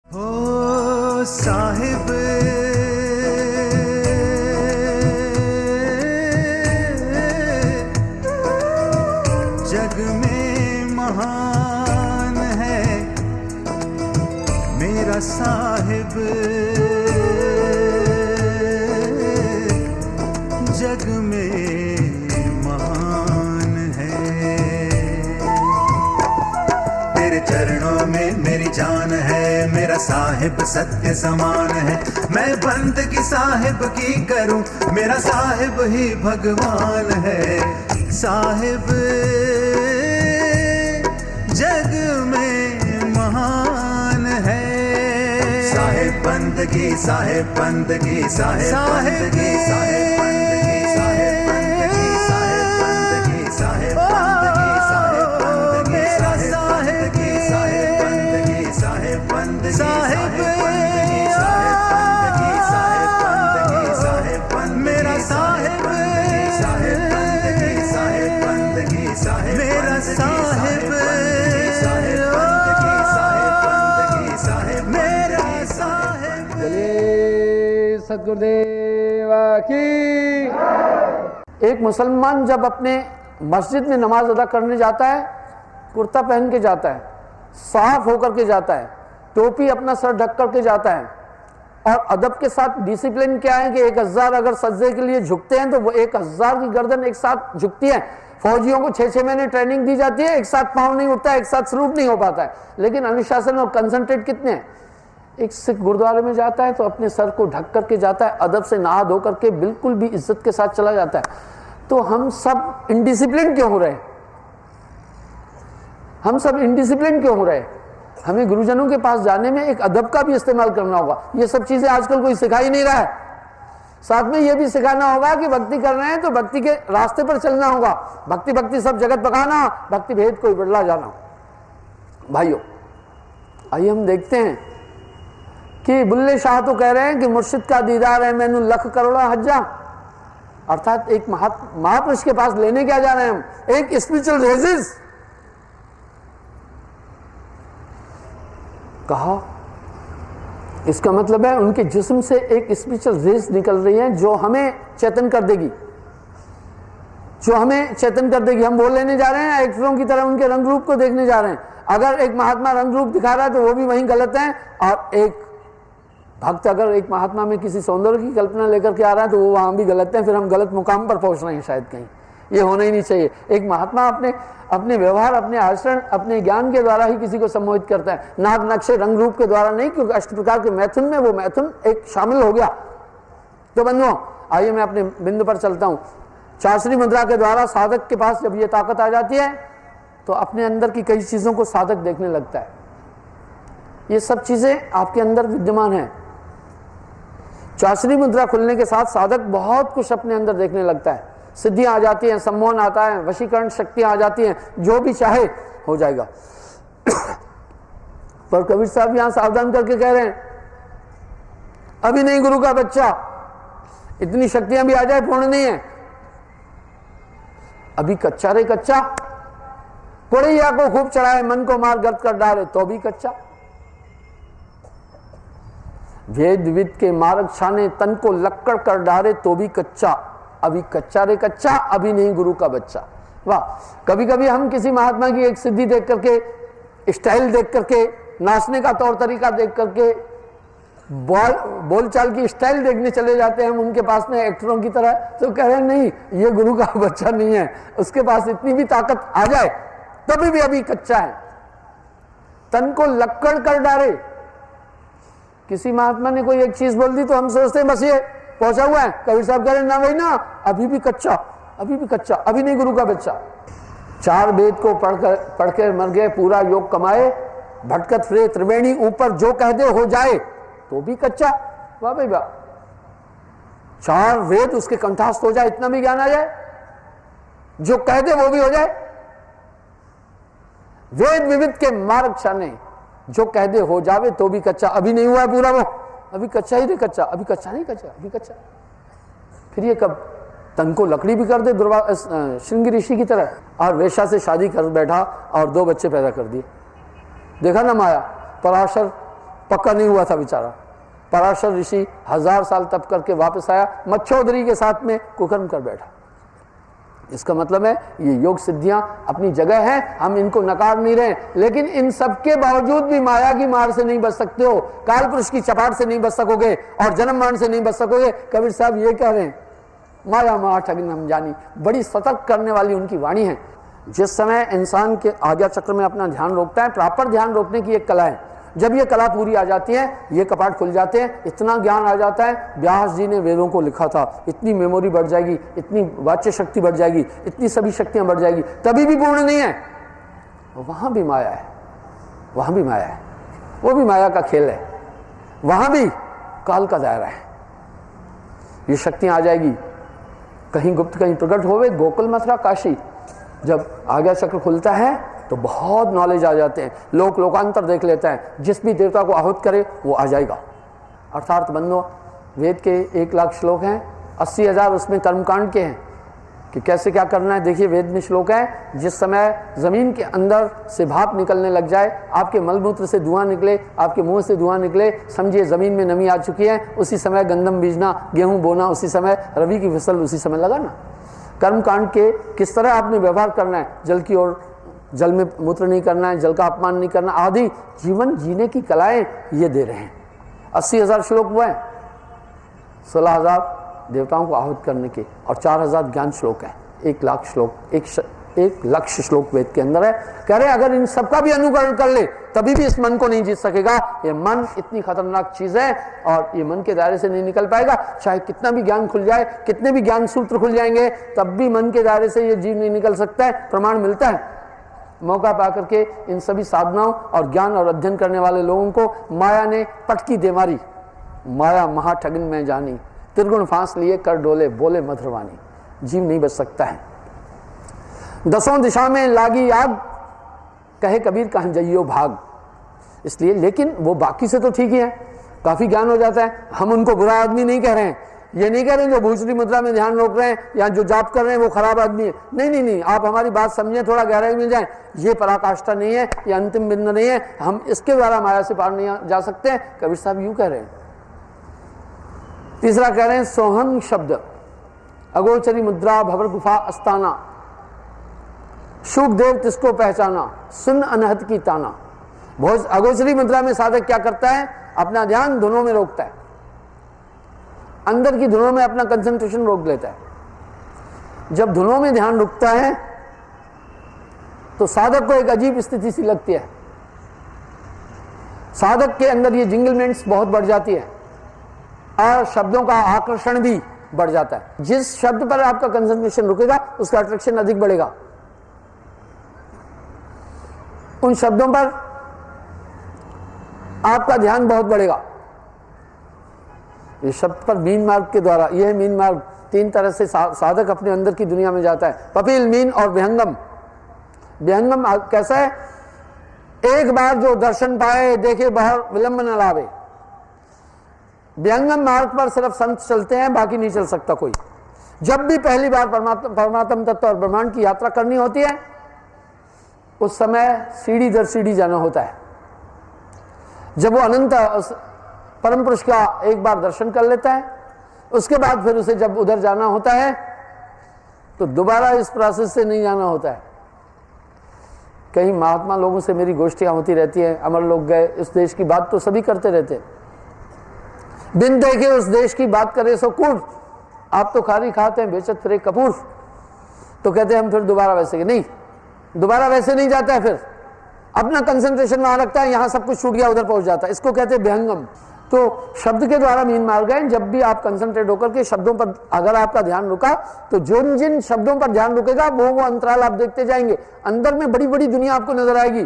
हो साहिब जग में महान है मेरा साहिब, जग में महान है। तेरे चरणों में मेरी जान है, मेरा साहिब सत्य समान है। मैं बंदगी साहिब की करूं, मेरा साहिब ही भगवान है। साहिब जग में महान है। साहिब बंदगी, साहिब बंदगी, साहिब बंदगी, साहिब बंदगी, साहिब बंदगी, साहिब बंदगी, साहिब बंदगी, साहिब बंदगी, साहिब बंदगी, साहिब बंदगी, साहिब बंदगी, साहिब बंदगी, साहिब बंदगी, साहिब बंदगी, मेरा साहिब, साहिब बंदगी, साहिब बंदगी, साहिब मेरा साहिब, साहिब बंदगी, साहिब बंदगी, साहिब मेरा साहिब। चलिए सतगुरुदेव की। एक मुसलमान जब अपने मस्जिद में नमाज अदा करने जाता है, कुर्ता पहन के जाता है, साफ होकर के जाता है, टोपी अपना सर ढक करके जाता है, और अदब के साथ डिसिप्लिन क्या है कि 1000 अगर सज्जे के लिए झुकते हैं तो वो 1000 की गर्दन एक साथ झुकती है। फौजियों को 6-6 महीने ट्रेनिंग दी जाती है, एक साथ पाँव नहीं उठता है, एक साथ सलूट नहीं हो पाता है। लेकिन अनुशासन और कंसंट्रेट कितने हैं। एक सिख गुरुद्वारे में जाता है तो अपने सर को ढक करके जाता है, अदब से नहा धो करके बिल्कुल भी इज्जत के साथ चला जाता है। तो हम सब इनडिसिप्लिन क्यों हो रहे हैं? हम सब इनडिसिप्लिन क्यों हो रहे हैं? हमें गुरुजनों के पास जाने में एक अदब का भी इस्तेमाल करना होगा। ये सब चीजें आजकल कोई सिखा ही नहीं रहा है। साथ में ये भी सिखाना होगा कि भक्ति कर रहे हैं तो भक्ति के रास्ते पर चलना होगा। भक्ति भक्ति सब जगत पकाना, भक्ति भेद कोई बदला जाना। भाइयों, आइए हम देखते हैं कि बुल्ले शाह तो कह रहे हैं कि मुर्शिद का दीदार है मैनू लख करोड़ा हज्जा। अर्थात एक महापुरुष के पास लेने क्या जा रहे हैं हम? एक स्पिरिचुअल रेजिस। कहा इसका मतलब है उनके जिस्म से एक स्पिरिचुअल रेस निकल रही है जो हमें चेतन कर देगी, जो हमें चेतन कर देगी। हम बोल लेने जा रहे हैं एक्टरों की तरह, उनके रंग रूप को देखने जा रहे हैं। अगर एक महात्मा रंग रूप दिखा रहा है तो वो भी वहीं गलत है, और एक भक्त अगर एक महात्मा में किसी सौंदर्य की कल्पना लेकर के आ रहा है तो वो वहां भी गलत है। फिर हम गलत मुकाम पर पहुंच रहे हैं शायद कहीं। ये होना ही नहीं चाहिए। एक महात्मा अपने व्यवहार, अपने आचरण, अपने ज्ञान के द्वारा ही किसी को सम्मोहित करता है, नाग नक्शे रंग रूप के द्वारा नहीं, क्योंकि अष्ट प्रकार के मैथुन में वो मैथुन एक शामिल हो गया। तो बंधुओं, आइए मैं अपने बिंदु पर चलता हूं। चारश्री मुद्रा के द्वारा साधक के पास जब ये ताकत आ जाती है तो अपने अंदर की कई चीजों को साधक देखने लगता है। ये सब चीजें आपके अंदर विद्यमान है। चारश्री मुद्रा खुलने के साथ साधक बहुत कुछ अपने अंदर देखने लगता है। सिद्धियां आ जाती हैं, सम्मोहन आता है, वशीकरण शक्तियां आ जाती हैं, जो भी चाहे हो जाएगा। पर कबीर साहब यहां सावधान करके कह रहे हैं, अभी नहीं गुरु का बच्चा, इतनी शक्तियां भी आ जाए पूर्ण नहीं है। अभी कच्चा रे कच्चा, पुड़ैया को खूब चढ़ाए मन को मार गर्द कर डाले तो भी कच्चा। वेद विद के मार्ग छाने तन को लक्कड़ कर डाले तो भी कच्चा। अभी कच्चा रे कच्चा, अभी नहीं गुरु का बच्चा। वाह। कभी कभी हम किसी महात्मा की एक सिद्धि देख करके, स्टाइल देख करके, नाचने का तौर तरीका देख करके, बोलचाल की स्टाइल देखने चले जाते हैं हम उनके पास में एक्टरों की तरह। तो कह रहे हैं नहीं, ये गुरु का बच्चा नहीं है। उसके पास इतनी भी ताकत आ जाए तभी भी अभी कच्चा है। तन को लक्कड़ कर डाले। किसी महात्मा ने कोई एक चीज बोल दी तो हम सोचते हैं बस ये पहुंचा हुआ है। कबीर साहब कह रहे ना भाई ना, अभी भी कच्चा, अभी भी कच्चा, अभी नहीं गुरु का बच्चा। 4 वेद को पढ़ कर मर गए, पूरा योग कमाए, भटकत फिरे त्रिवेणी ऊपर, जो कह दे हो जाए तो भी कच्चा। वाह भाई वाह। 4 वेद उसके कंठस्थ हो जाए, इतना भी ज्ञान आ जाए, जो कह दे वो भी हो जाए। वेद विविध के मार्ग छाने, जो कह दे हो जावे तो भी कच्चा। अभी नहीं हुआ है पूरा वो, अभी कच्चा ही रे कच्चा, अभी कच्चा नहीं कच्चा, अभी कच्चा। फिर ये कब तन को लकड़ी भी कर दे श्रृंगी ऋषि की तरह, और वेश्या से शादी कर बैठा और 2 बच्चे पैदा कर दिए। देखा ना माया, पराशर पक्का नहीं हुआ था बेचारा। पराशर ऋषि 1000 साल तप करके वापस आया, मच्छोदरी के साथ में कुकर्म कर बैठा। इसका मतलब है ये योग सिद्धियां अपनी जगह हैं, हम इनको नकार नहीं रहे, लेकिन इन सब के बावजूद भी माया की मार से नहीं बच सकते हो, काल पुरुष की चपाट से नहीं बच सकोगे और जन्म मरण से नहीं बच सकोगे। कबीर साहब ये कह रहे हैं, माया महा ठगिन हम जानी, बड़ी सतर्क करने वाली उनकी वाणी है। जिस समय इंसान के आज्ञा चक्र में अपना ध्यान रोकता है, प्रॉपर ध्यान रोकने की एक कला है, जब ये कला पूरी आ जाती है, ये कपाट खुल जाते हैं, इतना ज्ञान आ जाता है। व्यास जी ने वेदों को लिखा था, इतनी मेमोरी बढ़ जाएगी, इतनी वाच्य शक्ति बढ़ जाएगी, इतनी सभी शक्तियां बढ़ जाएगी, तभी भी पूर्ण नहीं है। वहां भी माया है, वहां भी माया है, वो भी माया का खेल है, वहां भी काल का दायरा है। ये शक्तियां आ जाएगी, कहीं गुप्त कहीं प्रकट होवे, गोकुल मथुरा काशी। जब आज्ञा चक्र खुलता है तो बहुत नॉलेज आ जाते हैं, लोकांतर देख लेता है, जिस भी देवता को आहुत करे वो आ जाएगा। अर्थात बंधो, वेद के 1 लाख श्लोक हैं, 80,000 उसमें कर्मकांड के हैं कि कैसे क्या करना है। देखिए वेद में श्लोक है, जिस समय जमीन के अंदर से भाप निकलने लग जाए, आपके मलमूत्र से धुआं निकले, आपके मुंह से धुआं निकले, समझिए जमीन में नमी आ चुकी है। उसी समय गंदम बीजना, गेहूं बोना, उसी समय रवि की फसल उसी समय लगाना। कर्मकांड के किस तरह आपने व्यवहार करना है, जल की ओर, जल में मूत्र नहीं करना है, जल का अपमान नहीं करना, आदि जीवन जीने की कलाएं ये दे रहे हैं। 80,000 श्लोक वो हैं, 16,000 देवताओं को आहुत करने के और 4,000 ज्ञान श्लोक हैं। 1 लाख श्लोक, एक लक्ष्य श्लोक वेद के अंदर है। कह रहे अगर इन सबका भी अनुकरण कर ले तभी भी इस मन को नहीं जीत सकेगा। ये मन इतनी खतरनाक चीज है और ये मन के दायरे से नहीं निकल पाएगा। चाहे कितना भी ज्ञान खुल जाए, कितने भी ज्ञान सूत्र खुल जाएंगे, तब भी मन के दायरे से ये जीव नहीं निकल सकता है। प्रमाण मिलता है, मौका पाकर के इन सभी साधनाओं और ज्ञान और अध्ययन करने वाले लोगों को माया ने पटकी दे मारी। माया महा ठगिन में जानी, त्रिगुण फांस लिए कर डोले, बोले मधुरवाणी। जीव नहीं बच सकता है। 10 दिशा में लागी आग, कहे कबीर कहाँ जइयो भाग। इसलिए, लेकिन वो बाकी से तो ठीक ही है, काफी ज्ञान हो जाता है। हम उनको बुरा आदमी नहीं कह रहे हैं, ये नहीं कह रहे हैं जो भूसरी मुद्रा में ध्यान रोक रहे हैं या जो जाप कर रहे हैं वो खराब आदमी है। नहीं नहीं नहीं, आप हमारी बात समझें, थोड़ा गहराई में जाएं। ये पराकाष्ठा नहीं है, ये अंतिम बिंदु नहीं है, हम इसके द्वारा माया से पार नहीं जा सकते। कबीर साहब यूं कह रहे हैं। तीसरा कह रहे हैं सोहन शब्द, अगोचरी मुद्रा भवर गुफा अस्ताना, शुभदेव तिसको पहचाना, सुन अनहत की ताना। भोज अगोचरी मुद्रा में साधक क्या करता है, अपना ध्यान धुनों में रोकता है, अंदर की धुनों में अपना कंसंट्रेशन रोक लेता है। जब धुनों में ध्यान रुकता है तो साधक को एक अजीब स्थिति सी लगती है। साधक के अंदर ये जिंगलमेंट्स बहुत बढ़ जाती है और शब्दों का आकर्षण भी बढ़ जाता है। जिस शब्द पर आपका कंसंट्रेशन रुकेगा उसका अट्रैक्शन अधिक बढ़ेगा। उन शब्दों पर आपका ध्यान बहुत बढ़ेगा। इस शब्द पर मीन मार्ग के द्वारा, यह मीन मार्ग 3 तरह से साधक अपने अंदर की दुनिया में जाता है, पपील, मीन और विहंगम। विहंगम कैसा है, एक बार जो दर्शन पाए देखे बाहर विलंब न लावे। विहंगम मार्ग पर सिर्फ संत चलते हैं, बाकी नहीं चल सकता कोई। जब भी पहली बार परमात्म तत्व और ब्रह्मांड की यात्रा करनी होती है उस समय सीढ़ी दर सीढ़ी जाना होता है। जब वो अनंत परम पुरुष का एक बार दर्शन कर लेता है, उसके बाद फिर उसे जब उधर जाना होता है तो दोबारा इस प्रोसेस से नहीं जाना होता है। कई महात्मा लोगों से मेरी गोष्ठियां होती रहती हैं, अमर लोग गए, इस देश की बात तो सभी करते रहते हैं, बिन देखे उस देश की बात करे सो कूड़। आप तो खारी खाते हैं बेचत फिरे कपूर। तो कहते हैं हम फिर दोबारा वैसे, नहीं, दोबारा वैसे नहीं जाता है। फिर अपना कंसंट्रेशन वहां रखता है, यहां सब कुछ छूट गया, उधर पहुंच जाता है। इसको कहते हैं विहंगम। तो शब्द के द्वारा मीन मार्ग है। जब भी आप कंसंट्रेट होकर के शब्दों पर अगर आपका ध्यान रुका तो जिन जिन शब्दों पर ध्यान रुकेगा वो अंतराल आप देखते जाएंगे, अंदर में बड़ी बड़ी दुनिया आपको नजर आएगी।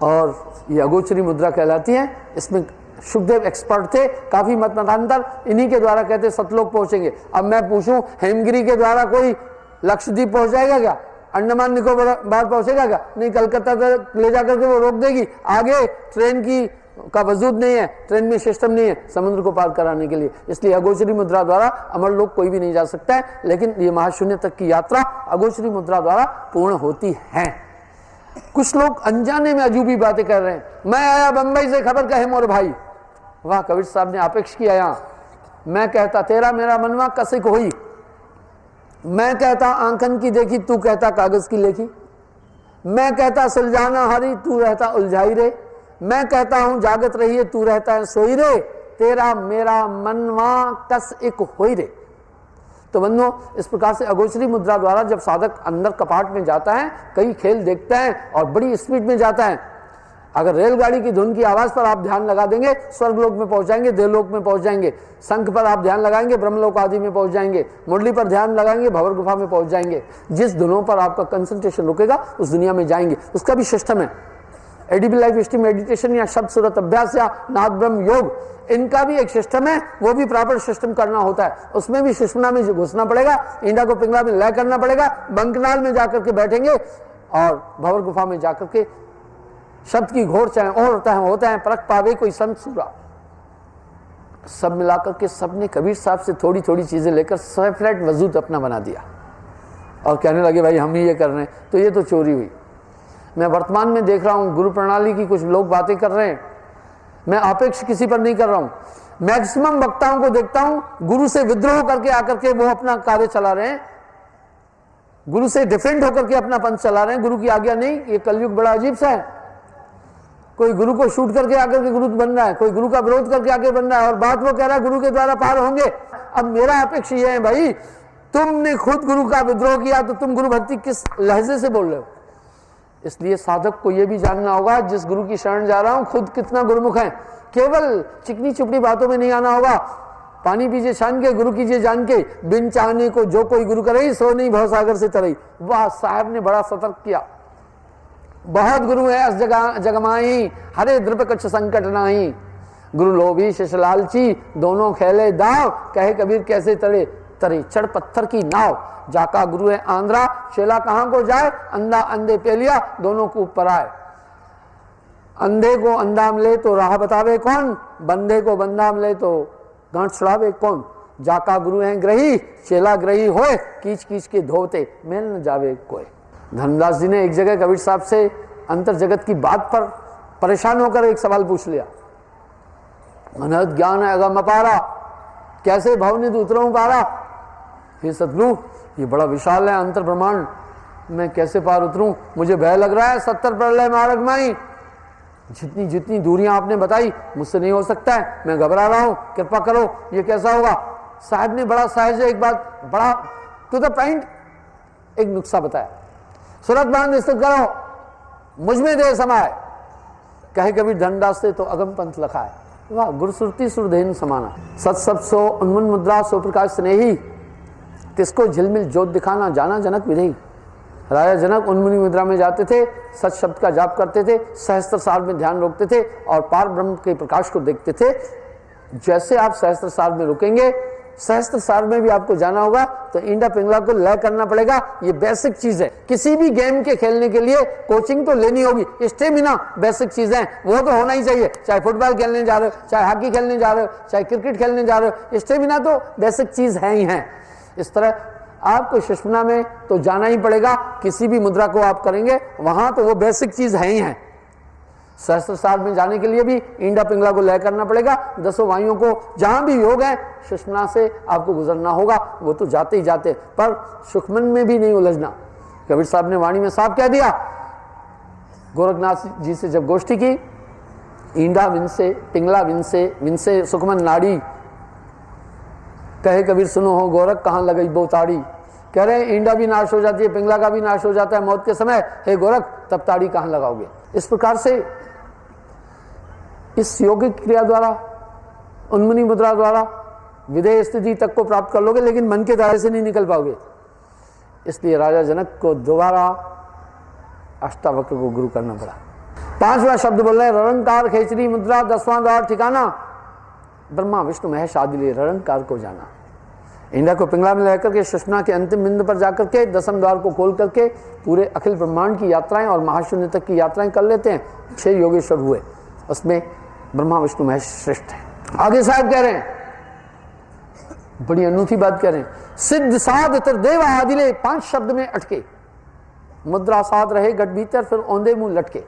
और ये अगोचरी मुद्रा कहलाती है। इसमें सुखदेव एक्सपर्ट थे, काफी मतांतर इन्हीं के द्वारा कहते सतलोक पहुंचेंगे। अब मैं पूछूं हेमगिरी के द्वारा कोई लक्षद्वीप पहुंच जाएगा क्या, अंडमान निकोबार पहुंचेगा क्या? नहीं, कलकत्ता तक ले जाकर के वो रोक देगी। आगे ट्रेन की का वजूद नहीं है, ट्रेन में सिस्टम नहीं है समुद्र को पार कराने के लिए। इसलिए अगोचरी मुद्रा द्वारा अमर लोक कोई भी नहीं जा सकता है। लेकिन ये महाशून्य तक की यात्रा अगोचरी मुद्रा द्वारा पूर्ण होती है। कुछ लोग अनजाने में अजूबी बातें कर रहे हैं। मैं आया बंबई से, खबर कहे मोर भाई। वाह, कबीर साहब ने अपेक्ष किया यहाँ। मैं कहता तेरा मेरा मनवा कसिक हुई, मैं कहता आंखन की देखी, तू कहता कागज की लेखी। मैं कहता सुलझाना हारी, तू रहता उलझाई रे। मैं कहता हूं जागत रहिए, तू रहता है सोई रे। तेरा मेरा मनवा कस एक होई रे। तो बंधुओं, इस प्रकार से अगोचरी मुद्रा द्वारा जब साधक अंदर कपाट में जाता है, कई खेल देखता है और बड़ी स्पीड में जाता है। अगर रेलगाड़ी की धुन की आवाज पर आप ध्यान लगा देंगे, स्वर्गलोक में पहुंच जाएंगे, देवलोक में पहुंच जाएंगे। शंख पर आप ध्यान लगाएंगे, ब्रह्मलोक आदि में पहुंच जाएंगे। मुरली पर ध्यान लगाएंगे, भंवर गुफा में पहुंच जाएंगे। जिस धुनों पर आपका कंसंट्रेशन रुकेगा, उस दुनिया में जाएंगे। उसका भी सिस्टम है। एडीबी लाइफ स्ट्रीम मेडिटेशन या शब्द सूरत अभ्यास या नाद ब्रह्म योग, इनका भी एक सिस्टम है, वो भी प्रॉपर सिस्टम करना होता है। उसमें भी सुषुम्ना में घुसना पड़ेगा, ईंडा को पिंगला में लय करना पड़ेगा, बंकनाल में जाकर के बैठेंगे और भंवर गुफा में जाकर के शब्द की घोर चाहे और होता है परख पावे कोई संत सूरा। सब मिलाकर के सबने कबीर साहब से थोड़ी थोड़ी चीजें लेकर सेपरेट वजूद अपना बना दिया और कहने लगे भाई हम ही ये कर रहे हैं। तो ये तो चोरी हुई। मैं वर्तमान में देख रहा हूं गुरु प्रणाली की कुछ लोग बातें कर रहे हैं। मैं अपेक्ष किसी पर नहीं कर रहा हूं। मैक्सिमम वक्ताओं को देखता हूं गुरु से विद्रोह करके आकर के वो अपना कार्य चला रहे हैं, गुरु से डिफेंड होकर के अपना पंथ चला रहे हैं। गुरु की आज्ञा नहीं। ये कलयुग बड़ा अजीब सा है। कोई गुरु को शूट करके आकर के गुरु बन रहा है, कोई गुरु का विरोध करके आगे बन रहा है और बात वो कह रहा है गुरु के द्वारा पार होंगे। अब मेरा अपेक्ष ये है भाई, तुमने खुद गुरु का विद्रोह किया तो तुम गुरु भक्ति किस लहजे से बोल रहे हो? इसलिए साधक को यह भी जानना होगा जिस गुरु की शरण जा रहा हूं खुद कितना गुरुमुख है। केवल चिकनी चुपड़ी बातों में नहीं आना होगा। पानी पीजिए छान के, गुरु कीजिए जान के, बिन चाहने को जो कोई गुरु करे सो नहीं भव सागर से तरई। वाह, साहब ने बड़ा सतर्क किया। बहुत गुरु है अस जगमाई, हरे द्रप कच्छ संकट नाही। गुरु लोभी शिष्य लालची, दोनों खेले दाव, कहे कबीर कैसे तड़े तरे चढ़ पत्थर की नाव। जाका गुरु है आंध्रा, शेला कहां को जाए, अंधा अंधे पे लिया, दोनों को ऊपर आए। अंधे को अंधाम ले तो राह बतावे कौन, बंदे को बंदाम ले तो गांठ छुड़ावे कौन। जाका गुरु है ग्रही, शेला ग्रही होए, कीच कीच के धोते मेल न जावे कोई। धर्मदास जी ने एक जगह कबीर साहब से अंतर जगत की बात पर परेशान होकर एक सवाल पूछ लिया। अनहद ज्ञान है अगम अपारा, कैसे भवनिध उतरऊं पारा। हे सतगुरु, ये बड़ा विशाल है अंतर ब्रह्मांड, मैं कैसे पार उतरूं? मुझे भय लग रहा है 70 प्रलय मार्ग माई। जितनी जितनी दूरियां आपने बताई मुझसे नहीं हो सकता है, मैं घबरा रहा हूं, कृपा करो, ये कैसा होगा? साहब ने बड़ा सहज एक बात, बड़ा टू द पॉइंट एक नुस्खा बताया। सूरत बांध स्थित करो, मुझ में दे समाए, कहे कबीर धनदास से तो अगम पंथ लखा है। वाह, गुरसुरती सुरधेन समाना, सत सब सो उन्मन मुद्रा सो प्रकाश स्नेही, किसको झिलमिल जोत दिखाना जाना जनक विधेयी। राजा जनक उन्मुनि मुद्रा में जाते थे, सच शब्द का जाप करते थे, सहस्त्र साल में ध्यान रोकते थे और पार ब्रह्म के प्रकाश को देखते थे। जैसे आप सहस्त्र साल में रुकेंगे, सहस्त्र साल में भी आपको जाना होगा तो ईंडा पिंगला को लय करना पड़ेगा। ये बेसिक चीज है। किसी भी गेम के खेलने के लिए कोचिंग तो लेनी होगी, स्टेमिना बेसिक चीज है, वो तो होना ही चाहिए। चाहे फुटबॉल खेलने जा रहे हो, चाहे हॉकी खेलने जा रहे हो, चाहे क्रिकेट खेलने जा रहे हो, स्टेमिना तो बेसिक चीज है ही है। इस तरह आपको सुषुम्ना में तो जाना ही पड़ेगा। किसी भी मुद्रा को आप करेंगे वहां तो वो बेसिक चीज है ही है। सहस्त्र साल में जाने के लिए भी ईंडा पिंगला को लय करना पड़ेगा। 10 वायुओं को जहां भी योग है सुषुम्ना से आपको गुजरना होगा, वो तो जाते ही जाते, पर सुखमन में भी नहीं उलझना। कबीर साहब ने वाणी में साफ कह दिया। गोरखनाथ जी से जब गोष्ठी की, ईंडा विनसे पिंगला विनसे, विनसे सुखमन नाड़ी, कहे कबीर सुनो हो गोरख कहाँ लगई बोताड़ी। कह रहे हैं ईंडा भी नाश हो जाती है, पिंगला का भी नाश हो जाता है मौत के समय, हे गोरख तब ताड़ी कहाँ लगाओगे। इस प्रकार से इस योगिक क्रिया द्वारा, उन्मुनि मुद्रा द्वारा विधेय स्थिति तक को प्राप्त कर लोगे, लेकिन मन के दायरे से नहीं निकल पाओगे। इसलिए राजा जनक को दोबारा अष्टावक्र को गुरु करना पड़ा। 5वां शब्द बोल रहे हैं, ररंकार खेचरी मुद्रा 10वां द्वार ठिकाना, ब्रह्मा विष्णु महेश आदि ले ररंकार को जाना। ईंडा को पिंगला में लेकर के सुषुम्ना के अंतिम बिंदु पर जाकर के 10वें द्वार को खोल करके पूरे अखिल ब्रह्मांड की यात्राएं और महाशून्य तक की यात्राएं कर लेते हैं। 6 योगेश्वर हुए, उसमें ब्रह्मा विष्णु महेश श्रेष्ठ है। आगे साहब कह रहे हैं, बड़ी अनूठी बात कह रहे हैं, सिद्ध साध त्रिदेव आदिले 5 शब्द में अटके। मुद्रा साध रहे गट भीतर, फिर औंधे मुंह लटके।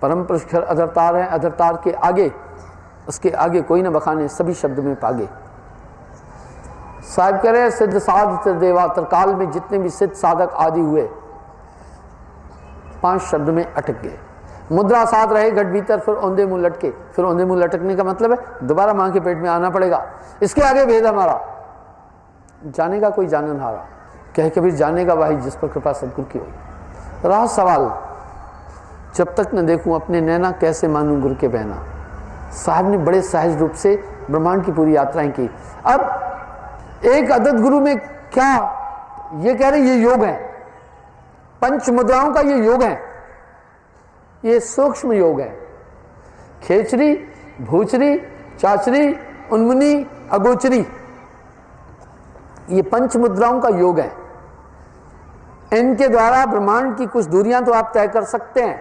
परम पुरुष अधरतार है, अधरतार के आगे, उसके आगे कोई न बखाने, सभी शब्द में पागे। साहब कह रहे सिद्ध साध त्रिदेवा, त्रिकाल में जितने भी सिद्ध साधक आदि हुए 5 शब्द में अटक गए। मुद्रा साध रहे गट भीतर, फिर औंधे मुंह लटके। फिर औंधे मुंह लटकने का मतलब है दोबारा मां के पेट में आना पड़ेगा। इसके आगे भेद हमारा, जाने का कोई जानन हारा, कहे कबीर जाने का भाई जिस पर कृपा सदगुरु की हो। रहा सवाल, जब तक न देखूं अपने नैना कैसे मानूं गुरु के बहना। साहब ने बड़े सहज रूप से ब्रह्मांड की पूरी यात्राएं की। अब एक अदद गुरु में क्या ये कह रहे ये योग है, पंच मुद्राओं का ये योग है, ये सूक्ष्म योग है। खेचरी, भूचरी, चाचरी, उन्मुनी, अगोचरी, ये पंच मुद्राओं का योग है। इनके द्वारा ब्रह्मांड की कुछ दूरियां तो आप तय कर सकते हैं,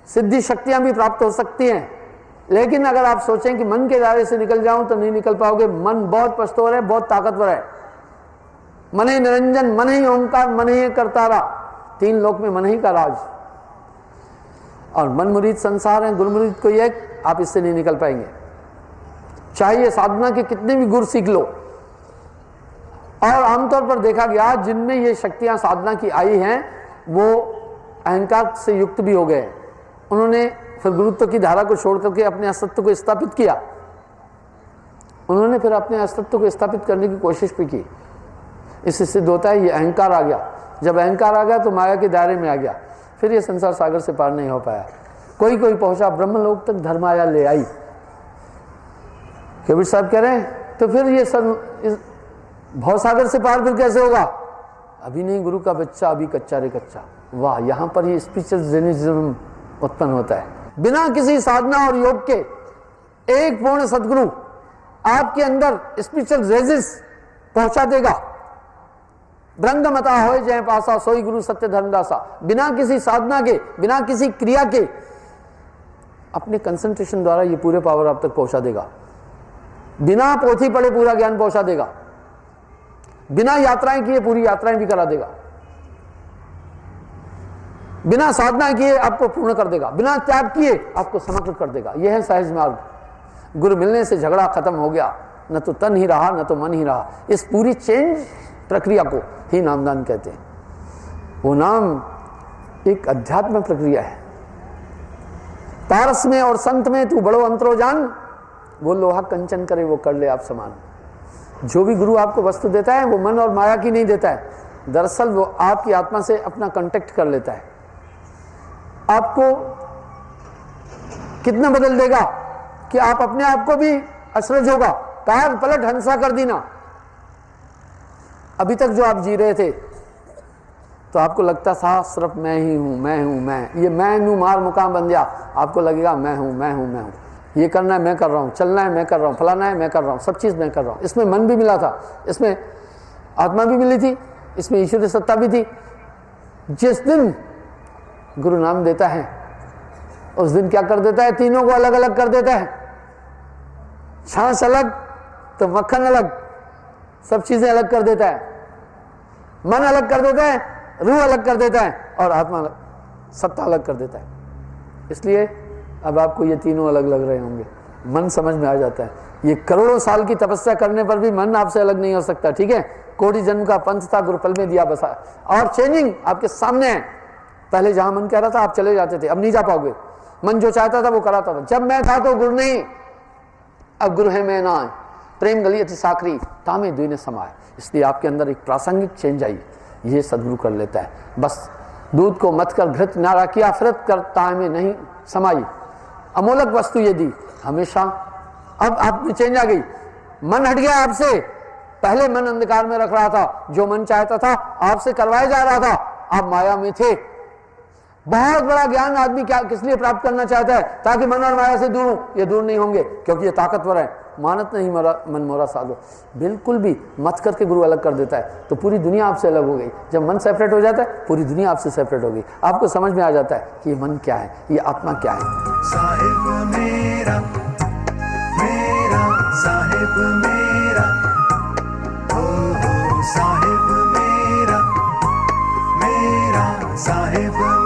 सिद्धि शक्तियां भी प्राप्त हो सकती हैं, लेकिन अगर आप सोचें कि मन के दायरे से निकल जाऊं तो नहीं निकल पाओगे। मन बहुत पस्तौर है, बहुत ताकतवर है। मन ही निरंजन, मन ही ओंकार, मन ही करतारा, 3 लोक में मन ही का राज। और मन मुरीद संसार है, गुरु मुरीद कोई एक, आप इससे नहीं निकल पाएंगे। चाहिए साधना के कितने भी गुरु सीख लो। और आमतौर पर देखा गया जिनमें ये शक्तियां साधना की आई हैं वो अहंकार से युक्त भी हो गए। उन्होंने फिर गुरुत्व की धारा को छोड़ करके अपने अस्तित्व को स्थापित किया। उन्होंने फिर अपने अस्तित्व को स्थापित करने की कोशिश भी की। इससे सिद्ध होता है ये अहंकार आ गया। जब अहंकार आ गया तो माया के दायरे में आ गया, फिर ये संसार सागर से पार नहीं हो पाया। कोई कोई पहुंचा ब्रह्मलोक तक, धर्माया ले आई। कबीर साहब कह रहे हैं तो फिर ये भवसागर से पार फिर कैसे होगा? अभी नहीं गुरु का बच्चा, अभी कच्चा रे कच्चा। वाह, यहां पर ये स्पिरिचुअल जेनिज्म उत्पन्न होता है। बिना किसी साधना और योग के एक पूर्ण सदगुरु आपके अंदर स्पिरिचुअल रेजिस पहुंचा देगा। ब्रंद मता होए जय पासा, सोई गुरु सत्य धर्मदासा। बिना किसी साधना के, बिना किसी क्रिया के, अपने कंसंट्रेशन द्वारा ये पूरे पावर आप तक पहुंचा देगा। बिना पोथी पढ़े पूरा ज्ञान पहुंचा देगा। बिना यात्राएं किए पूरी यात्राएं भी करा देगा। बिना साधना किए आपको पूर्ण कर देगा। बिना त्याग किए आपको समग्र कर देगा। यह है सहज मार्ग। गुरु मिलने से झगड़ा खत्म हो गया, न तो तन ही रहा न तो मन ही रहा। इस पूरी चेंज प्रक्रिया को ही नामदान कहते हैं। वो नाम एक अध्यात्म प्रक्रिया है। तारस में और संत में तू बड़ो अंतरो जान, वो लोहा कंचन करे वो कर ले आप समान। जो भी गुरु आपको वस्तु देता है वो मन और माया की नहीं देता है, दरअसल वो आपकी आत्मा से अपना कांटेक्ट कर लेता है। आपको कितना बदल देगा कि आप अपने आप को भी अचरज होगा, पैर पलट हंसा कर देना। अभी तक जो आप जी रहे थे तो आपको लगता था सिर्फ मैं ही हूं, मैं हूं, मैं। ये मैं हूं मार मुकाम बन गया। आपको लगेगा मैं हूं, मैं हूं, मैं हूं। ये करना है मैं कर रहा हूं, चलना है मैं कर रहा हूं, फलाना है मैं कर रहा हूं, सब चीज मैं कर रहा हूं। इसमें मन भी मिला था, इसमें आत्मा भी मिली थी, इसमें ईश्वरीय सत्ता भी थी। जिस दिन गुरु नाम देता है उस दिन क्या कर देता है? तीनों को अलग अलग कर देता है। छाछ अलग तो मक्खन अलग, सब चीजें अलग कर देता है। मन अलग कर देता है, रूह अलग कर देता है, और आत्मा अलग, सत्ता अलग कर देता है। इसलिए अब आपको ये तीनों अलग लग रहे होंगे। मन समझ में आ जाता है। ये करोड़ों साल की तपस्या करने पर भी मन आपसे अलग नहीं हो सकता। ठीक है, कोटि जन्म का पंथ था, गुरुपल में दिया बसा। और चेंजिंग आपके सामने है। पहले जहां मन कह रहा था आप चले जाते थे, अब नहीं जा पाओगे। मन जो चाहता था वो कराता था। जब मैं था तो गुरु नहीं, अब गुरु है मैं ना। प्रेम गली अति साखरी तामे द्विने समाए। इसलिए आपके अंदर एक प्रासंगिक चेंज आई, ये सदगुरु कर लेता है। बस दूध को मत कर घृत नारा किया, फिरत कर तामे नहीं समाई। अमोलक वस्तु ये दी हमेशा। अब आप में चेंज आ गई, मन हट गया आपसे। पहले मन अंधकार में रख रहा था, जो मन चाहता था आपसे करवाया जा रहा था। आप माया में थे। बहुत बड़ा ज्ञान आदमी क्या किस लिए प्राप्त करना चाहता है? ताकि मन और माया से दूर हूं। ये दूर नहीं होंगे क्योंकि ये ताकतवर है। मानत नहीं मन मोरा साधो, बिल्कुल भी मत करके गुरु अलग कर देता है तो पूरी दुनिया आपसे अलग हो गई। जब मन सेपरेट हो जाता है पूरी दुनिया आपसे सेपरेट हो गई। आपको समझ में आ जाता है कि ये मन क्या है, ये आत्मा क्या है। साहिब मेरा, मेरा साहिब मेरा, हो साहिब मेरा, मेरा साहिब